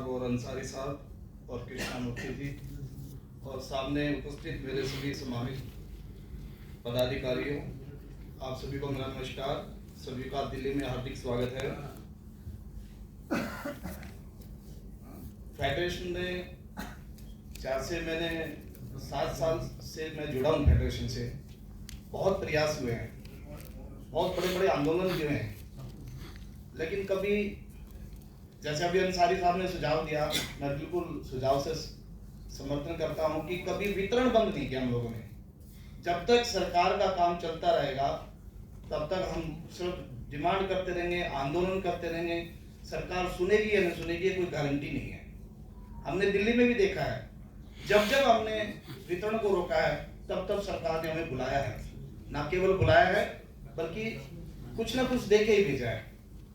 साहब और अंसारी साहब और कृष्णामूर्ति जी और सामने उपस्थित मेरे सभी समाहित पदाधिकारियों, आप सभी को मेरा नमस्कार। सभी का दिल्ली में हार्दिक स्वागत है। फेडरेशन में मैंने 7 साल से मैं जुड़ा हूँ फेडरेशन से। बहुत प्रयास हुए हैं, बहुत बड़े बड़े आंदोलन हुए हैं, लेकिन कभी जैसे अभी अंसारी साहब ने सुझाव दिया, मैं बिल्कुल सुझाव से समर्थन करता हूं कि कभी वितरण बंद नहीं किया हम लोगों ने। जब तक सरकार का काम चलता रहेगा तब तक हम सिर्फ डिमांड करते रहेंगे, आंदोलन करते रहेंगे। सरकार सुनेगी या नहीं सुनेगी कोई गारंटी नहीं है। हमने दिल्ली में भी देखा है, जब जब हमने वितरण को रोका है तब तब सरकार ने हमें बुलाया है। ना केवल बुलाया है बल्कि कुछ ना कुछ दे के ही भेजा है।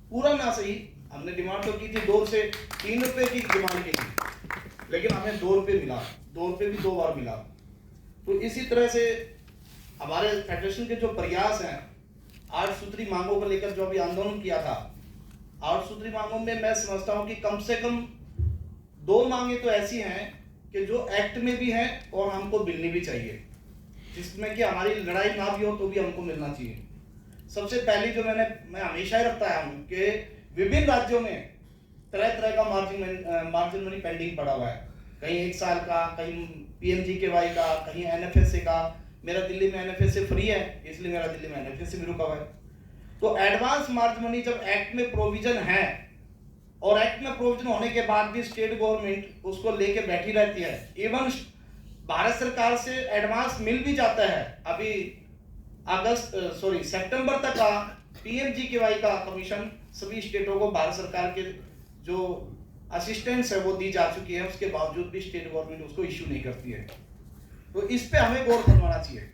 पूरा ना सही, हमने डिमांड तो की थी 2 से 3 रुपए की डिमांड की थी, लेकिन हमें 2 रुपए मिला। 2 रुपए भी 2 बार मिला। तो इसी तरह से हमारे फेडरेशन के जो प्रयास हैं, 8 सूत्री मांगों को लेकर जो अभी आंदोलन किया था, 8 सूत्री मांगों में मैं समझता हूं कि कम से कम 2 मांगे तो ऐसी हैं कि जो एक्ट में भी हैं और हमको मिलनी भी चाहिए, जिसमें कि हमारी लड़ाई ना भी हो तो भी हमको मिलना चाहिए। सबसे पहली जो मैं हमेशा ही रखता हूं कि विभिन्न राज्यों में तरह तरह का मार्जिन मनी पेंडिंग पड़ा हुआ है। कहीं 1 साल का, कहीं PMGKY का, कहीं NFSA का। मेरा दिल्ली में NFSA फ्री है, इसलिए मेरा दिल्ली में NFSA भी रुका हुआ है। तो एडवांस मार्जिन मनी जब एक्ट में प्रोविजन है और एक्ट में प्रोविजन होने के बाद भी स्टेट गवर्नमेंट उसको लेके बैठी रहती है, इवन भारत सरकार से एडवांस मिल भी जाता है। अभी सितंबर तक का PMGKY का कमीशन सभी स्टेटों को भारत सरकार के जो असिस्टेंस है वो दी जा चुकी है, उसके बावजूद भी स्टेट गवर्नमेंट उसको इश्यू नहीं करती है। तो इस पे हमें गौर फरमाना चाहिए।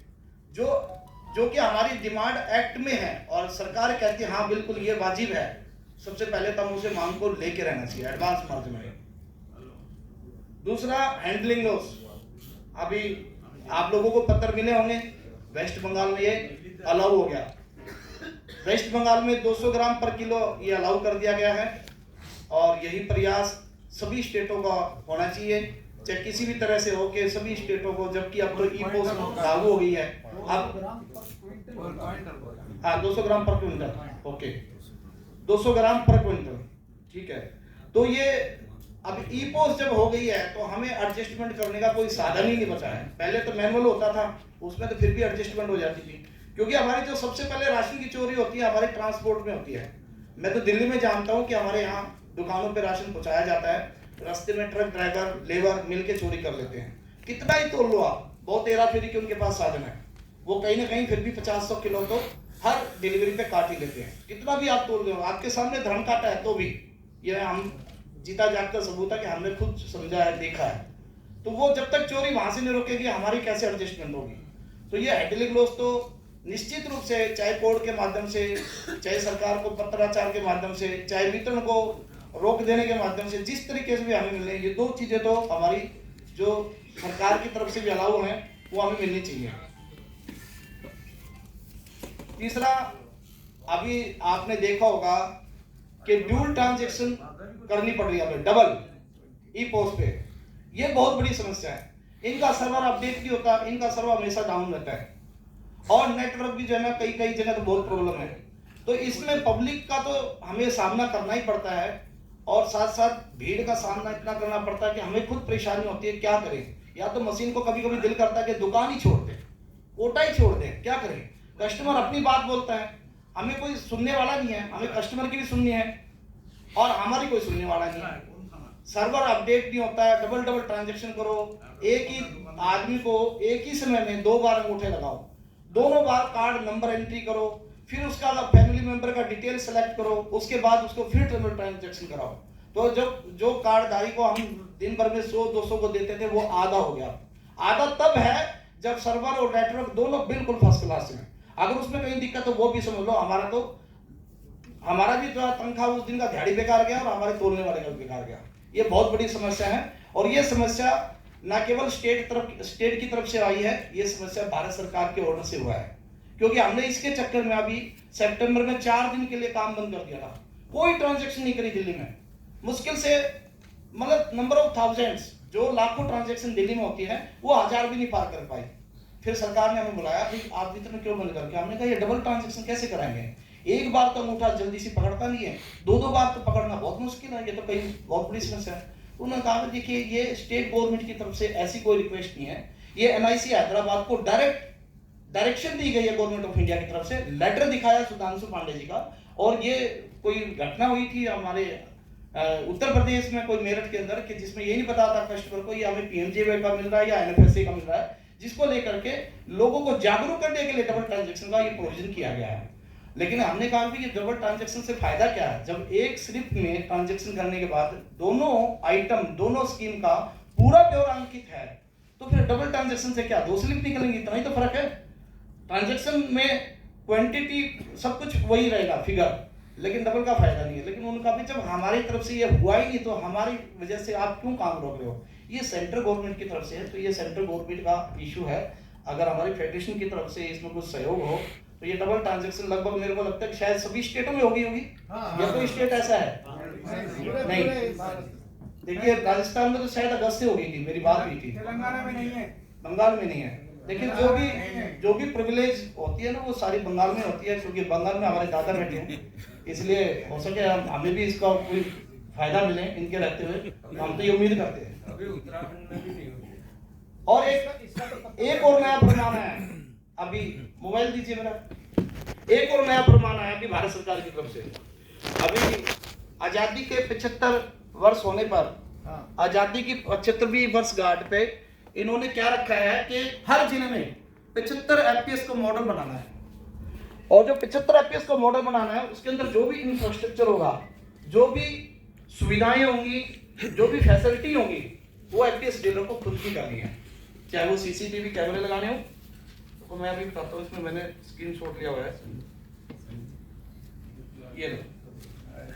जो कि हमारी डिमांड एक्ट में है और सरकार कहती है हाँ बिल्कुल ये वाजिब है, सबसे पहले तो हम उसे मांग को लेके रहना चाहिए, एडवांस मार्जिन में। दूसरा, हैंडलिंग लॉस। अभी आप लोगों को पत्र मिले होंगे, वेस्ट बंगाल में ये अलाउ हो गया। वेस्ट बंगाल में 200 ग्राम पर किलो ये अलाउ कर दिया गया है और यही प्रयास सभी स्टेटों का होना चाहिए, चाहे किसी भी तरह से हो के सभी स्टेटों को। जबकि अब तो ई-पोस्ट लागू हो गई है, अब हाँ 200 ग्राम पर क्विंटल, ओके 200 ग्राम पर क्विंटल, ठीक है। तो ये अब ई-पोस्ट जब हो गई है तो हमें एडजस्टमेंट करने का कोई साधन ही नहीं बचा है। पहले तो मैनुअल होता था, उसमें तो फिर भी एडजस्टमेंट हो जाती थी, क्योंकि हमारी जो सबसे पहले राशन की चोरी होती है हमारे ट्रांसपोर्ट में होती है। मैं तो दिल्ली में जानता हूं कि हमारे यहाँ दुकानों पे राशन पहुंचाया जाता है, रास्ते में ट्रक ड्राइवर लेबर मिलके चोरी कर लेते हैं। कितना ही तोल लो आप, बहुत हेरा फेरी के उनके पास साधन है, वो कहीं ना कहीं फिर भी 50-100 किलो तो हर डिलीवरी पे काट ही लेते हैं। कितना भी आप तोल लो, आपके सामने धर्म काटा है तो भी, ये हम जीता जागता सबूत है कि हमने खुद समझा है, देखा है। तो वो जब तक चोरी वहां से नहीं रोकेगी, हमारी कैसे एडजस्टमेंट होगी। तो ये हैंडलिंग लॉस तो निश्चित रूप से, चाहे कोर्ट के माध्यम से, चाहे सरकार को पत्राचार के माध्यम से, चाहे वितरण को रोक देने के माध्यम से, जिस तरीके से भी हमें मिलने, ये 2 चीजें तो हमारी जो सरकार की तरफ से भी अलाउ है वो हमें मिलनी चाहिए। तीसरा, अभी आपने देखा होगा कि ड्यूल ट्रांजैक्शन करनी पड़ रही है हमें, डबल ई-पोस्ट पे। ये बहुत बड़ी समस्या है। इनका सर्वर अपडेट नहीं होता, इनका सर्वर हमेशा डाउन रहता है और नेटवर्क भी जो है ना कई जगह तो बहुत प्रॉब्लम है। तो इसमें पब्लिक का तो हमें सामना करना ही पड़ता है और साथ साथ भीड़ का सामना इतना करना पड़ता है कि हमें खुद परेशानी होती है। क्या करें? या तो मशीन को कभी कभी दिल करता है कि दुकान ही छोड़ दे, कोटा ही छोड़ दे, क्या करें? कस्टमर अपनी बात बोलता है, हमें कोई सुनने वाला नहीं है, हमें कस्टमर की भी सुननी है और हमारी कोई सुनने वाला नहीं है। सर्वर अपडेट नहीं होता है, डबल ट्रांजैक्शन करो, एक ही आदमी को एक ही समय में 2 बार अंगूठे लगाओ, दोनों बार कार्ड नंबर एंट्री करो, फिर उसका फैमिली मेंबर का डिटेल सेलेक्ट करो, उसके बाद उसको फिर डबल ट्रांजैक्शन कराओ। तो जो कार्डधारी को हम दिन भर में 100-200 को देते थे वो आधा हो गया। आधा तब है जब सर्वर और नेटवर्क दोनों बिल्कुल फर्स्ट क्लास में। अगर उसमें कहीं दिक्कत हो वो भी समझ लो, हमारा भी जो तनख्वाह उस दिन का दिहाड़ी बेकार गया और हमारे तोलने वाले का बेकार गया। ये बहुत बड़ी समस्या है और ये समस्या न केवल स्टेट की तरफ से आई है, ये समस्या भारत सरकार के ऑर्डर से हुआ है। क्योंकि हमने इसके चक्कर में अभी सितंबर में 4 दिन के लिए काम बंद कर दिया था, कोई ट्रांजैक्शन नहीं करी दिल्ली में। मुश्किल से मतलब नंबर ऑफ थाउजेंड्स, जो लाखों ट्रांजैक्शन दिल्ली में होती है वो 1000 भी नहीं पार कर पाई। फिर सरकार ने हमें बुलाया, भाई आप इतना क्यों बंद करके? हमने कहा ये डबल ट्रांजैक्शन कैसे कराएंगे? एक बार तो अंगूठा जल्दी से पकड़ता नहीं है, दो दो बार तो पकड़ना बहुत मुश्किल है, ये तो कहीं बहुत बड़ी समस्या है। उन्होंने कहा देखिए ये स्टेट गवर्नमेंट की तरफ से ऐसी कोई रिक्वेस्ट नहीं है, ये एनआईसी हैदराबाद को डायरेक्शन दी गई है गवर्नमेंट ऑफ इंडिया की तरफ से। लेटर दिखाया सुधांशु पांडे जी का, और ये कोई घटना हुई थी हमारे उत्तर प्रदेश में कोई मेरठ के अंदर, कि जिसमें ये नहीं पता था कस्टमर को ये हमें पीएमजेए का मिल रहा है या एनएफएसए का मिल रहा है, जिसको लेकर के लोगों को जागरूक करने के लिए डबल ट्रांजैक्शन का ये प्रोविजन किया गया है। लेकिन हमने कहा कि ये डबल ट्रांजैक्शन से फायदा क्या है? जब एक स्लिप में ट्रांजैक्शन करने के बाद दोनों आइटम, दोनों स्कीम का पूरा ब्यौरा अंकित है, तो फिर डबल ट्रांजैक्शन से क्या 2 स्लिप निकलेंगी? इतना ही तो फर्क है। ट्रांजैक्शन में क्वांटिटी सब कुछ वही रहेगा फिगर, लेकिन डबल का फायदा नहीं है। लेकिन उनका भी जब हमारी तरफ से ये हुआ ही नहीं तो हमारी वजह से आप क्यों काम रोक रहे हो? ये सेंट्रल गवर्नमेंट की तरफ से है, तो ये सेंट्रल गवर्नमेंट का इशू है। अगर हमारी फेडरेशन की तरफ से इसमें कुछ सहयोग हो तो ये डबल ट्रांजैक्शन लगभग मेरे को लगता है कि शायद सभी स्टेटों में होगी या कोई स्टेट ऐसा है नहीं। देखिए राजस्थान में तो शायद अगस्त से हो गई थी, मेरी बात हुई थी। तेलंगाना में नहीं है, बंगाल में नहीं है। लेकिन जो भी प्रिविलेज होती है ना वो सारी बंगाल में होती है, क्योंकि बंगाल में हमारे दादा बैठे हैं, इसलिए हो सके हमें भी इसका कोई फायदा मिले इनके रहते हुए, हम तो ये उम्मीद करते हैं। अभी उत्तराखंड में भी नहीं होती। और एक और नया फरमान है, अभी मोबाइल दीजिए मेरा। एक और नया फरमान आया अभी भारत सरकार की तरफ से। अभी आजादी के 75 वर्ष होने पर, आजादी की 75वीं वर्षगांठ पे इन्होंने क्या रखा है कि हर जिले में 75 एफपीएस को मॉडल बनाना है, और जो 75 एफपीएस को मॉडल बनाना है उसके अंदर जो भी इंफ्रास्ट्रक्चर होगा, जो भी सुविधाएं होंगी, जो भी फैसिलिटी होंगी, वो एफपीएस डीलर को खुद की करनी है। चाहे वो सीसीटीवी कैमरे लगाने हो, तो मैं अभी बताता हूँ, इसमें मैंने स्क्रीनशॉट लिया हुआ है, ये लो।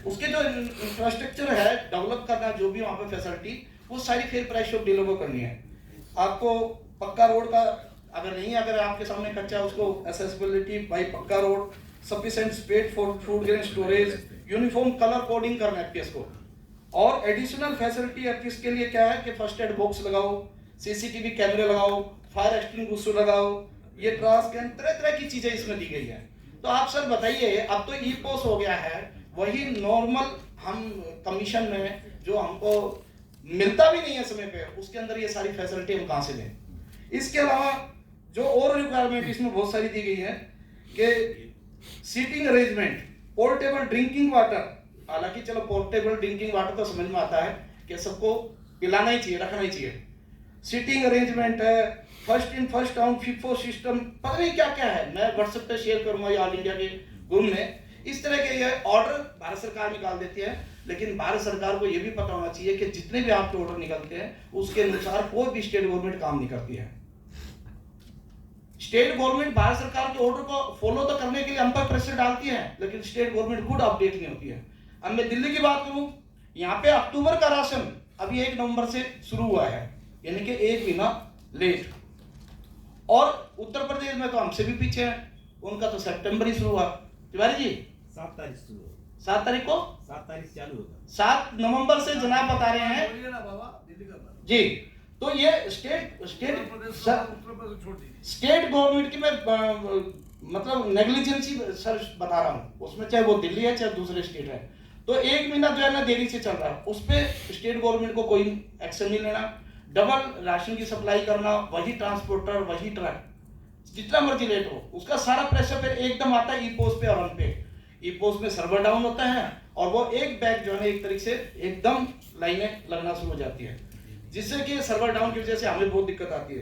उसके जो इंफ्रास्ट्रक्चर है डेवलप करना, जो भी वहाँ पे फैसिलिटी, वो सारी फेयर प्राइस ऑफ डीलर को करनी है। आपको पक्का रोड का अगर नहीं, अगर आपके सामने कच्चा, उसको एसेसिबिलिटी बाई पक्का road, sufficient space for food grain storage, uniform colour coding करना है एफपीएस को। और एडिशनल फैसिलिटी एफपीएस के लिए क्या है कि फर्स्ट एड बॉक्स लगाओ, सीसीटीवी कैमरे लगाओ, फायर एक्सटिंग्विशर लगाओ, ये ट्रांसकैन, तरह तरह की चीजें इसमें दी गई है। तो आप सर बताइए, अब तो ई पोस्ट हो गया है, वही नॉर्मल हम कमीशन में जो हमको मिलता भी नहीं है समय पे, उसके अंदर ये सारी फैसिलिटी हम कहाँ से लें? इसके अलावा जो और रिक्वायरमेंट इसमें बहुत सारी दी गई है कि seating arrangement, portable drinking water, हालांकि चलो पोर्टेबल ड्रिंकिंग वाटर तो समझ में आता है कि सबको पिलाना ही चाहिए, रखना ही चाहिए। सीटिंग अरेंजमेंट है, first in first out, FIFO system, पता नहीं क्या क्या है, मैं व्हाट्सएप पे शेयर करूंगा ये ऑल इंडिया के ग्रुप में। इस तरह के ये ऑर्डर भारत सरकार निकाल देती है, लेकिन भारत सरकार को ये भी पता होना चाहिए कि जितने भी आपके ऑर्डर निकलते हैं उसके अनुसार कोई भी स्टेट गवर्नमेंट काम नहीं करती है। स्टेट गवर्नमेंट भारत सरकार के ऑर्डर को फॉलो तो करने के लिए हम पर प्रेशर डालती है, लेकिन स्टेट गवर्नमेंट खुद अपडेट नहीं होती है। अब मैं दिल्ली की बात करूं, यहाँ पे अक्टूबर का राशन अभी 1 नवंबर से शुरू हुआ है, यानी कि 1 महीना लेट। और उत्तर प्रदेश में तो हमसे भी पीछे है, उनका तो सितंबर ही शुरू हुआ। तिवारी जी 7 तारीख शुरू, 7 तारीख को, 7 तारीख चालू होगा, 7 नवंबर से जनाब बता रहे हैं जी। तो ये स्टेट गवर्नमेंट की मैं मतलब नेग्लिजेंसी सर बता रहा हूँ, उसमें चाहे वो दिल्ली है चाहे दूसरे स्टेट है। तो 1 महीना जो है ना देरी से चल रहा है, उस पर स्टेट गवर्नमेंट को कोई एक्शन नहीं लेना। डबल राशन की सप्लाई करना, वही ट्रांसपोर्टर, वही ट्रक, जितना मर्जी लेट हो, उसका सारा प्रेशर फिर एकदम आता है ई पोस्ट पे और हम पे। ई पोस्ट में सर्वर डाउन होता है और वो एक बैग जो है एक तरीके से एकदम लाइनें लगना शुरू हो जाती है, जिससे कि सर्वर डाउन की वजह से हमें बहुत दिक्कत आती है।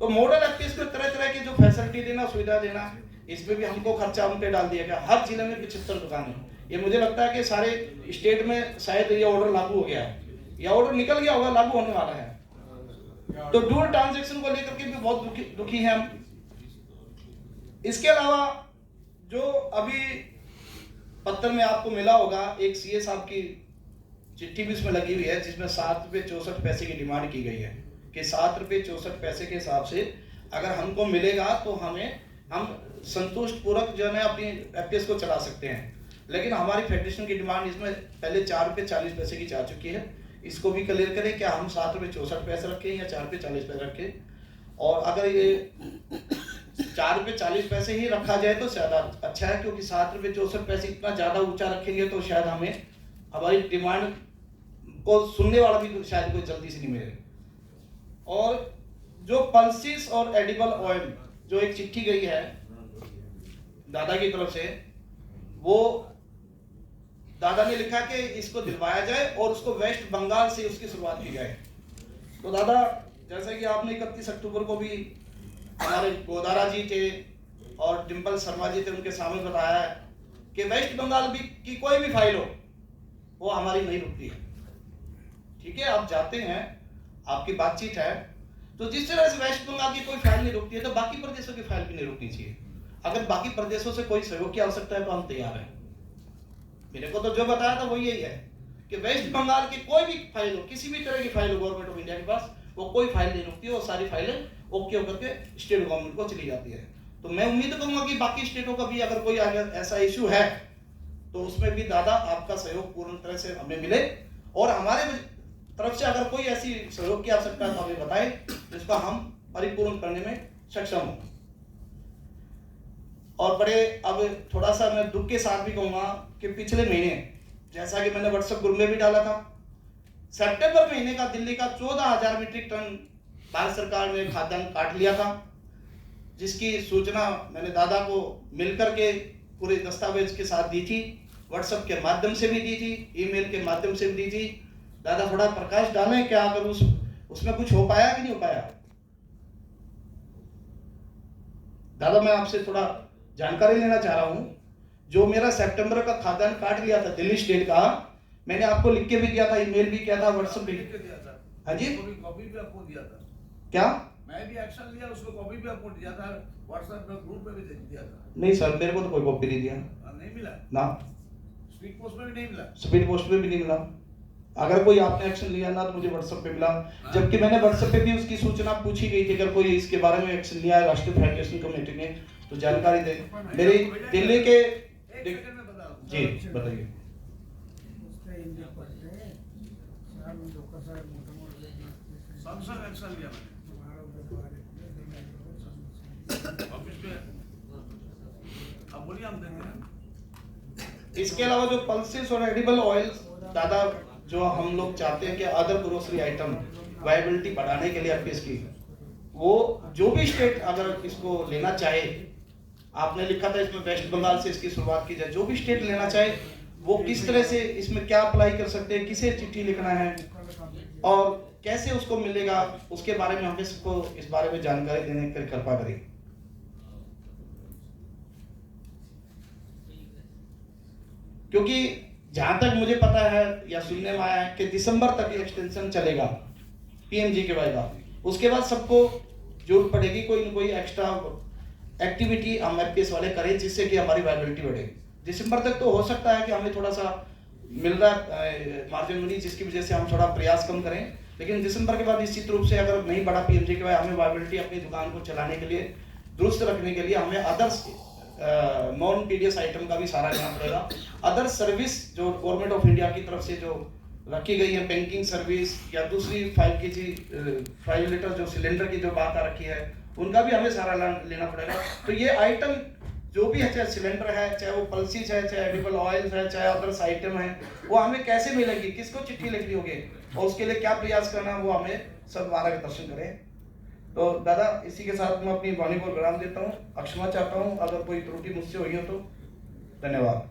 तो मॉडल एक्ट में तरह तरह की जो फैसिलिटी देना, सुविधा देना, इसमें भी हमको खर्चा हम पे डाल दिया गया। हर जिले में 75 दुकानें, ये मुझे लगता है कि सारे स्टेट में शायद ये ऑर्डर लागू हो गया है, ये ऑर्डर निकल गया होगा, लागू होने वाला है। तो डुअल ट्रांजैक्शन को लेकर के भी बहुत दुखी हैं हम। इसके अलावा जो अभी पत्र में आपको मिला होगा, एक सीए साहब की चिट्ठी भी इसमें लगी हुई है, जिसमें 7 रुपये 64 पैसे की डिमांड की गई है कि 7 रुपये 64 पैसे के हिसाब से अगर हमको मिलेगा तो हम संतुष्ट पूर्वक जो है अपनी एफपीएस को चला सकते हैं। लेकिन हमारी फेडरेशन की डिमांड इसमें पहले 4 रुपये 40 पैसे की जा चुकी है, इसको भी क्लियर करें क्या हम 7 रुपये 64 रखें या 4 रुपये 40 पैसे रखें। और अगर ये 4 रुपये 40 पैसे ही रखा जाए तो ज़्यादा अच्छा है, क्योंकि 7 रुपये 64 पैसे इतना ज़्यादा ऊंचा रखेंगे तो शायद हमें हमारी डिमांड को सुनने वाला भी शायद कोई जल्दी से नहीं मिले। और जो पल्सिस और एडिबल ऑयल जो एक चिट्ठी गई है दादा की तरफ से, वो दादा ने लिखा कि इसको दिलवाया जाए और उसको वेस्ट बंगाल से उसकी शुरुआत की जाए। तो दादा जैसे कि आपने 31 अक्टूबर को भी हमारे गोदारा जी थे और डिम्पल शर्मा जी थे, उनके सामने बताया है कि वेस्ट बंगाल भी की कोई भी फाइल हो वो हमारी नहीं रुकती है। ठीक है, आप जाते हैं, आपकी बातचीत है, तो जिस तरह से वेस्ट बंगाल की कोई फाइल नहीं रुकती है तो बाकी प्रदेशों की फाइल भी नहीं रुकनी चाहिए। अगर बाकी प्रदेशों से कोई सहयोग की आवश्यकता है तो हम तैयार हैं। मेरे को तो जो बताया था वो यही है कि वेस्ट बंगाल की कोई भी फाइल हो, किसी भी तरह की फाइल हो गवर्नमेंट ऑफ इंडिया के पास, वो कोई फाइल नहीं रुकती है, वो सारी फाइलें ओके होकर के स्टेट गवर्नमेंट को चली जाती है। तो मैं उम्मीद करूंगा कि बाकी स्टेटों का भी अगर कोई ऐसा इशू है तो उसमें भी दादा आपका सहयोग पूर्ण तरह से हमें मिले, और हमारे तरफ से अगर कोई ऐसी सहयोग की आवश्यकता है तो हमें बताएं जिसका हम परिपूर्ण करने में सक्षम हो। और बड़े अब थोड़ा सा मैं दुख के साथ भी कहूंगा कि पिछले महीने, जैसा कि मैंने व्हाट्सएप ग्रुप में भी डाला था, सितंबर महीने का दिल्ली का 14,000 मीट्रिक टन भारत सरकार ने खाद्यान्न काट लिया था, जिसकी सूचना मैंने दादा को मिलकर के पूरे दस्तावेज के साथ दी थी, व्हाट्सएप के माध्यम से भी दी थी, ईमेल के माध्यम से भी दी थी। दादा थोड़ा प्रकाश डालें क्या अगर उसमें कुछ हो पाया कि नहीं हो पाया। दादा मैं आपसे थोड़ा जानकारी लेना चाह रहा हूं, जो मेरा सितंबर का खाद्यान्न काट लिया था दिल्ली स्टेट का, मैंने आपको लिख के भी दिया था, ईमेल भी किया था, व्हाट्सएप भी दिया था। हाँ जी, कॉपी भी आपको दिया था। क्या मैं भी एक्शन लिया, उसको कॉपी भी आपको दिया था, व्हाट्सएप में ग्रुप में भी दिया था। नहीं सर, मेरे को तो कोई कॉपी नहीं दिया। नहीं मिला ना, स्पीड पोस्ट में भी नहीं मिला। स्पीड पोस्ट में भी नहीं मिला। अगर कोई आपने एक्शन लिया ना तो मुझे व्हाट्सएप पे मिला, जबकि मैंने व्हाट्सएप पे भी उसकी सूचना पूछी गई थी अगर कोई इसके बारे में एक्शन लिया है राष्ट्रीय फेडरेशन कमेटी ने तो जानकारी दे। मेरी दिल्ली के जी बताइए। सैमसंग एक्शन लिया मैंने ऑफिस में, अब बोलिए हम देंगे। इसके अलावा जो पल्सेस और एडिबल ऑयल्स दादा जो हम लोग चाहते हैं कि अदर ग्रोसरी आइटम वायबिलिटी बढ़ाने के लिए एफपीएस की, वो जो भी स्टेट अगर इसको लेना चाहे, आपने लिखा था इसमें वेस्ट बंगाल से इसकी शुरुआत की जाए, जो भी स्टेट लेना चाहे वो किस तरह से इसमें क्या अप्लाई कर सकते हैं, किसे चिट्ठी लिखना है और कैसे उसको मिलेगा, उसके बारे में हमें सबको इस बारे में जानकारी देने की कृपा करें। क्योंकि जहां तक मुझे पता है या सुनने में आया है कि दिसंबर तक एक्सटेंशन चलेगा पीएमजीकेवाई का, उसके बाद सबको जरूरत पड़ेगी कोई न कोई एक्स्ट्रा एक्टिविटी हम एफपीएस वाले करें जिससे कि हमारी वायबिलिटी बढ़े। दिसंबर तक तो हो सकता है कि हमें थोड़ा सा मिल रहा है मार्जिन मनी, जिसकी वजह से हम थोड़ा प्रयास कम करें, लेकिन दिसंबर के बाद निश्चित रूप से अगर नहीं बढ़ा पीएमजीकेवाई, हमें वायबिलिटी अपनी दुकान को चलाने के लिए, दुरुस्त रखने के लिए हमें अदर्स नॉन पीडीएस आइटम का भी सहारा लेना पड़ेगा। अदर सर्विस जो गवर्नमेंट ऑफ इंडिया की तरफ से जो रखी गई है, बैंकिंग सर्विस या दूसरी 5 लीटर जो सिलेंडर की जो बात आ रखी है, उनका भी हमें सहारा लेना पड़ेगा। तो ये आइटम जो भी है, चाहे सिलेंडर है, चाहे वो पल्सीज है, चाहे एडिबल ऑयल्स है, चाहे अदर्स आइटम है, वो हमें कैसे मिलेगी, किसको चिट्ठी लिखनी होगी और उसके लिए क्या प्रयास करना है, वो हमें सब मार्गदर्शन करें। तो दादा इसी के साथ मैं अपनी वाणी को विराम देता हूँ, क्षमा चाहता हूँ अगर कोई त्रुटि मुझसे हुई हो तो। धन्यवाद।